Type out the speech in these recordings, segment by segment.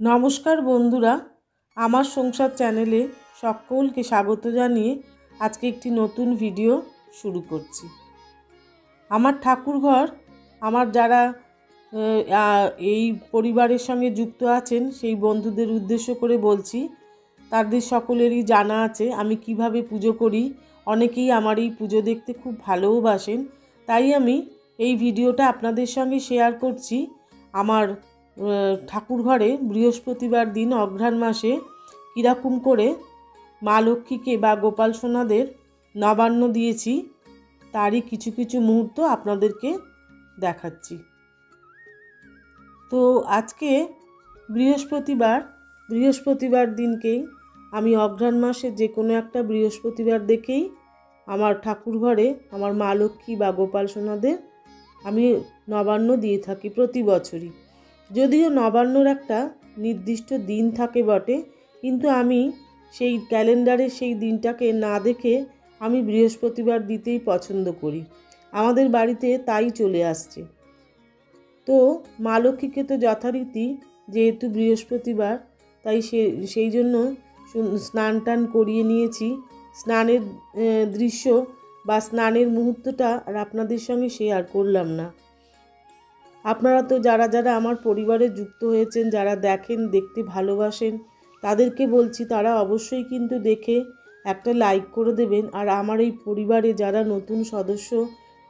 नमस्कार बंधुरा आमार संसार चैनेले सकलके स्वागत जानिए आज के एक नतून भिडियो शुरू करছি। आमार ठाकुरघर आमार जारा এই পরিবারের সঙ্গে যুক্ত আছেন সেই বন্ধুদের উদ্দেশ্য করে বলছি। তাদের সকলেরই জানা আছে আমি কিভাবে পুজো করি। অনেকেই আমার এই পুজো দেখতে খুব ভালোবাসেন, তাই আমি এই ভিডিওটা আপনাদের সঙ্গে শেয়ার করছি। আমার ঠাকুর ঘরে বৃহস্পতিবার দিন অঘ্রাণ মাসে কীরকম করে মা লক্ষ্মীকে বা গোপাল সোনাদের নবান্ন দিয়েছি তারই কিছু কিছু মুহূর্ত আপনাদেরকে দেখাচ্ছি। তো আজকে বৃহস্পতিবার দিনকেই আমি অঘ্রাণ মাসে যে কোনো একটা বৃহস্পতিবার দেখেই আমার ঠাকুর ঘরে আমার মা লক্ষ্মী বা গোপাল সোনাদের আমি নবান্ন দিয়ে থাকি প্রতি বছরই। যদিও নবান্নর একটা নির্দিষ্ট দিন থাকে বটে, কিন্তু আমি সেই ক্যালেন্ডারে সেই দিনটাকে না দেখে আমি বৃহস্পতিবার দিতেই পছন্দ করি। আমাদের বাড়িতে তাই চলে আসছে। তো মা লক্ষ্মীকে তো যথারীতি যেহেতু বৃহস্পতিবার তাই সেই জন্য স্নান টান করিয়ে নিয়েছি। স্নানের দৃশ্য বা স্নানের মুহূর্তটা আর আপনাদের সঙ্গে শেয়ার করলাম না। আপনারা তো যারা যারা আমার পরিবারে যুক্ত হয়েছেন, যারা দেখেন, দেখতে ভালোবাসেন, তাদেরকে বলছি তারা অবশ্যই কিন্তু দেখে একটা লাইক করে দেবেন। আর আমার এই পরিবারে যারা নতুন সদস্য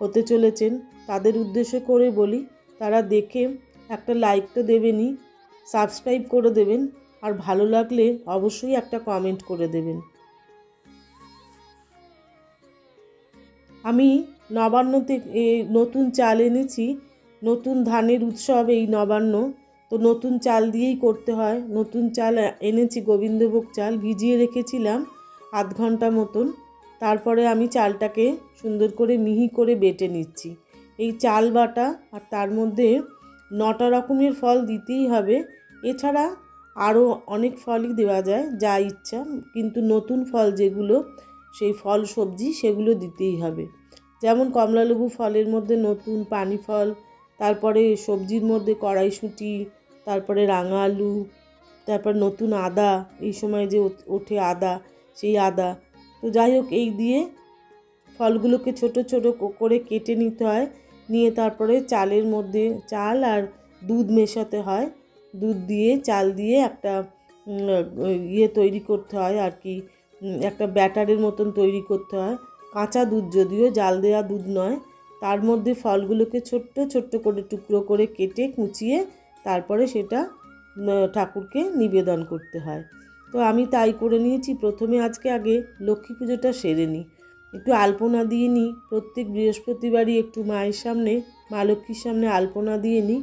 হতে চলেছেন তাদের উদ্দেশ্য করে বলি, তারা দেখে একটা লাইক তো দেবেনই, সাবস্ক্রাইব করে দেবেন, আর ভালো লাগলে অবশ্যই একটা কমেন্ট করে দেবেন। আমি নবান্নতে নতুন চাল এনেছি। নতুন ধানের উৎসব এই নবান্ন, তো নতুন চাল দিয়েই করতে হয়। নতুন চাল এনেছি, গোবিন্দভোগ চাল ভিজিয়ে রেখেছিলাম আধ ঘন্টা মতন। তারপরে আমি চালটাকে সুন্দর করে মিহি করে বেটে নিচ্ছি। এই চাল বাটা আর তার মধ্যে 9টা রকমের ফল দিতেই হবে। এছাড়া আরও অনেক ফলই দেওয়া যায় যা ইচ্ছা, কিন্তু নতুন ফল যেগুলো সেই ফল সবজি সেগুলো দিতেই হবে। যেমন কমলালেবু ফলের মধ্যে নতুন পানি ফল, তারপরে সবজির মধ্যে কড়াইশুঁটি, তারপরে রাঙা আলু, তারপর নতুন আদা, এই সময় যে ওঠে আদা, সেই আদা। তো যাই হোক, এই দিয়ে ফলগুলোকে ছোট ছোট করে কেটে নিতে হয়। নিয়ে তারপরে চালের মধ্যে চাল আর দুধ মেশাতে হয়। দুধ দিয়ে চাল দিয়ে একটা তৈরি করতে হয় আর কি, একটা ব্যাটারের মতন তৈরি করতে হয়। কাঁচা দুধ, যদিও জাল দেওয়া দুধ নয়। তার মধ্যে ফলগুলোকে ছোট্ট ছোট্ট করে টুকরো করে কেটে কুচিয়ে তারপরে সেটা ঠাকুরকে নিবেদন করতে হয়। তো আমি তাই করে নিয়েছি। প্রথমে আগে লক্ষ্মী পুজোটা সেরে নিই, একটু আলপনা দিয়ে নিই। প্রত্যেক বৃহস্পতিবারই একটু মায়ের সামনে, মা লক্ষ্মীর সামনে আলপনা দিয়ে নিই।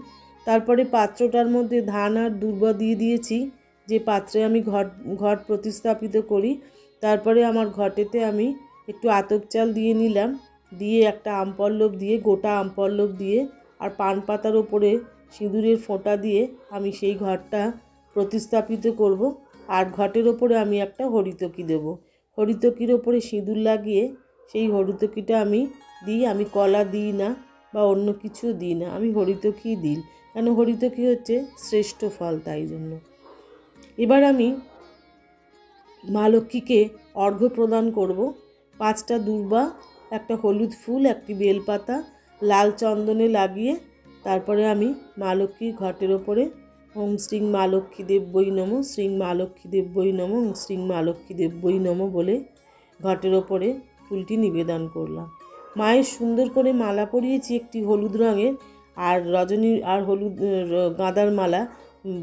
তারপরে পাত্রটার মধ্যে ধান আর দুর্বা দিয়ে দিয়েছি, যে পাত্রে আমি ঘট প্রতিস্থাপিত করি। তারপরে আমার ঘটেতে আমি একটু আতপ চাল দিয়ে নিলাম, দিয়ে একটা আমপল্লব দিয়ে, গোটা আমপল্লব দিয়ে, আর পান পাতার ওপরে সিঁদুরের ফোঁটা দিয়ে আমি সেই ঘরটা প্রতিস্থাপিত করব। আর ঘটের ওপরে আমি একটা হরিতকি দেব। হরিতকির ওপরে সিঁদুর লাগিয়ে সেই হরিতকিটা আমি দিই। আমি কলা দিই না বা অন্য কিছু দিই না, আমি হরিতকি দিই, কেন হরিতকি হচ্ছে শ্রেষ্ঠ ফল, তাই জন্য। এবার আমি মা লক্ষ্মীকে অর্ঘ্য প্রদান করব। 5টা দুর্বা, একটা হলুদ ফুল, একটি বেলপাতা লাল চন্দনে লাগিয়ে তারপরে আমি মা লক্ষ্মীর ঘটের ওপরে ওম শ্রীং মা লক্ষ্মী দেব্যই নমঃ, শ্রীং মা লক্ষ্মী দেব্যই নমঃ, শ্রীং মা লক্ষ্মী দেব্যই নমঃ বলে ঘটের ওপরে ফুলটি নিবেদন করলাম। মায়ের সুন্দর করে মালা পরিয়েছি একটি হলুদ রঙের, আর হলুদ গাঁদার মালা,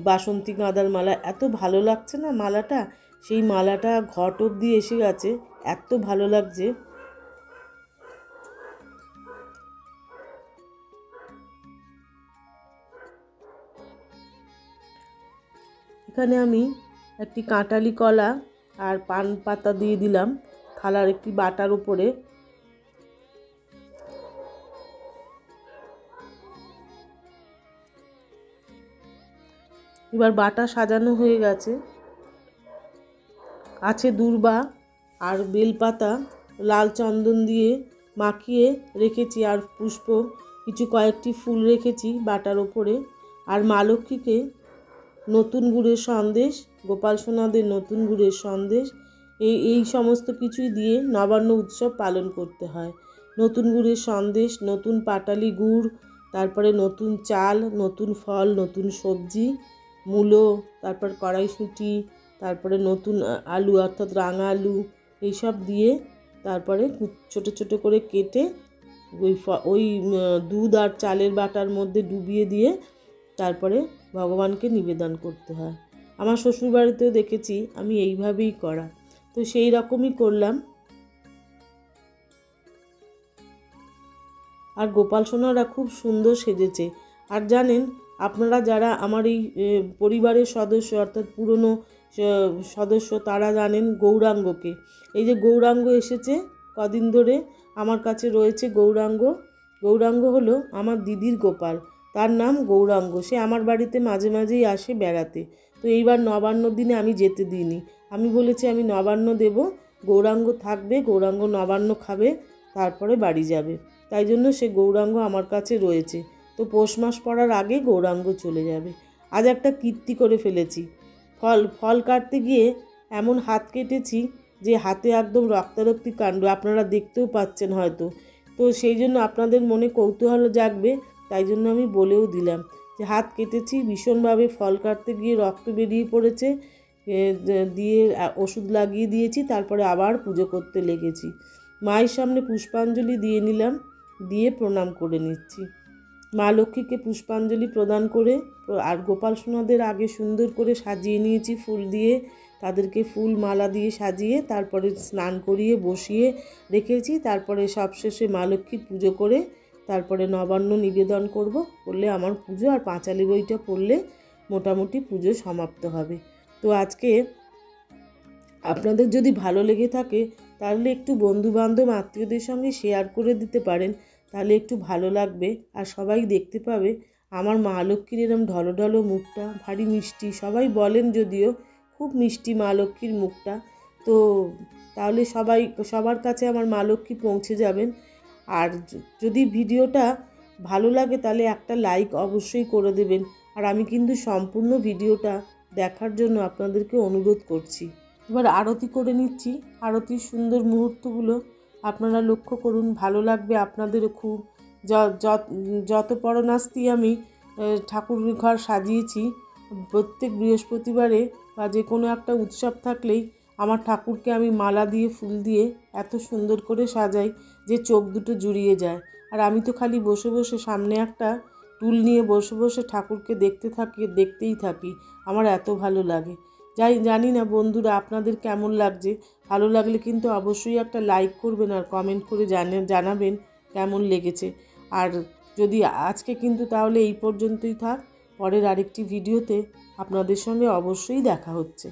বাসন্তী গাঁদার মালা। এত ভালো লাগছে না মালাটা, সেই মালাটা ঘট অবধি এসে গেছে, এত ভালো লাগছে। এখানে আমি একটি কাঁটালি কলা আর পান পাতা দিয়ে দিলাম থালার একটি বাটার উপরে। এবার বাটা সাজানো হয়ে গেছে, আছে দুর্বা আর বেলপাতা লাল চন্দন দিয়ে মাখিয়ে রেখেছি, আর কয়েকটি ফুল রেখেছি বাটার ওপরে। আর মা লক্ষ্মীকে নতুন গুড়ের সন্দেশ, গোপাল সোনাদের নতুন গুড়ের সন্দেশ, এই সমস্ত কিছুই দিয়ে নবান্ন উৎসব পালন করতে হয়। নতুন গুড়ের সন্দেশ, নতুন পাটালি গুড়, তারপরে নতুন চাল, নতুন ফল, নতুন সবজি, মূলো, তারপর কড়াইশুঁটি, তারপরে নতুন আলু অর্থাৎ রাঙা আলু, এইসব দিয়ে তারপরে ছোটো ছোটো করে কেটে ওই দুধ আর চালের বাটার মধ্যে ডুবিয়ে দিয়ে তারপরে ভগবানকে নিবেদন করতে হয়। আমার শ্বশুরবাড়িতেও দেখেছি আমি এইভাবেই করা, তো সেই রকমই করলাম। আর গোপাল সোনারা খুব সুন্দর সেজেছে। আর জানেন, আপনারা যারা আমার এই পরিবারের সদস্য অর্থাৎ পুরনো সদস্য, তারা জানেন গৌরাঙ্গকে। এই যে গৌরাঙ্গ এসেছে কদিন ধরে আমার কাছে রয়েছে গৌরাঙ্গ। গৌরাঙ্গ হলো আমার দিদির গোপাল, তার নাম গৌরাঙ্গ। সে আমার বাড়িতে মাঝে মাঝেই আসে বেড়াতে। তো এইবার নবান্ন দিনে আমি যেতে দিইনি, আমি বলেছি আমি নবান্ন দেব, গৌরাঙ্গ থাকবে, গৌরাঙ্গ নবান্ন খাবে, তারপরে বাড়ি যাবে। তাই জন্য সে গৌরাঙ্গ আমার কাছে রয়েছে। তো পৌষ মাস পড়ার আগে গৌরাঙ্গ চলে যাবে। আজ একটা কীর্তি করে ফেলেছি, ফল কাটতে গিয়ে এমন হাত কেটেছি যে হাতে একদম রক্তারক্তি কাণ্ড, আপনারা দেখতেও পাচ্ছেন হয়তো। তো সেই জন্য আপনাদের মনে কৌতূহল জাগবে, তাই জন্য আমি বলেও দিলাম যে হাত কেটেছি ভীষণভাবে, ফল কাটতে গিয়ে রক্ত বেরিয়ে পড়েছে, দিয়ে ওষুধ লাগিয়ে দিয়েছি, তারপরে আবার পুজো করতে লেগেছি। মায়ের সামনে পুষ্পাঞ্জলি দিয়ে নিলাম, দিয়ে প্রণাম করে নিচ্ছি। মা লক্ষ্মীকে পুষ্পাঞ্জলি প্রদান করে আর গোপাল সোনাদের আগে সুন্দর করে সাজিয়ে নিয়েছি ফুল দিয়ে, তাদেরকে ফুল মালা দিয়ে সাজিয়ে তারপরে স্নান করিয়ে বসিয়ে রেখেছি। তারপরে সবশেষে মা লক্ষ্মীর পুজো করে তারপরে নবান্ন নিবেদন করলে আমার পুজো আর পাঁচালি বইটা পড়লে মোটামুটি পুজো সমাপ্ত হবে। তো আজকে আপনাদের যদি ভালো লেগে থাকে তাহলে একটু বন্ধুবান্ধব আত্মীয়দের সঙ্গে শেয়ার করে দিতে পারেন, তাহলে একটু ভালো লাগবে আর সবাই দেখতে পাবে আমার মা লক্ষ্মীর এরম ঢলো মুখটা, ভারী মিষ্টি। সবাই বলেন যদিও খুব মিষ্টি মা লক্ষ্মীর মুখটা। তো তাহলে সবার কাছে আমার মা লক্ষ্মী পৌঁছে যাবেন। আর যদি ভিডিওটা ভালো লাগে তাহলে একটা লাইক অবশ্যই করে দেবেন। আর আমি কিন্তু সম্পূর্ণ ভিডিওটা দেখার জন্য আপনাদেরকে অনুরোধ করছি। এবার আরতি করে নিচ্ছি। আরতির সুন্দর মুহূর্তগুলো আপনারা লক্ষ্য করুন, ভালো লাগবে আপনাদেরও খুব। যত পরনাস্তি আমি ঠাকুর ঘর সাজিয়েছি, প্রত্যেক বৃহস্পতিবারে বা যে কোনো একটা উৎসব থাকলেই আমার ঠাকুরকে আমি মালা দিয়ে ফুল দিয়ে এত সুন্দর করে সাজাই যে চোখ দুটো জুড়িয়ে যায়। আর আমি তো খালি বসে বসে সামনে একটা টুল নিয়ে বসে বসে ঠাকুরকে দেখতেই থাকি, আমার এত ভালো লাগে। জানি না বন্ধুরা আপনাদের কেমন লাগছে। ভালো লাগলে কিন্তু অবশ্যই একটা লাইক করবেন আর কমেন্ট করে জানাবেন কেমন লেগেছে। আর যদি আজকে কিন্তু তাহলে এই পর্যন্তই থাক, পরের আরেকটি ভিডিওতে আপনাদের সঙ্গে অবশ্যই দেখা হচ্ছে।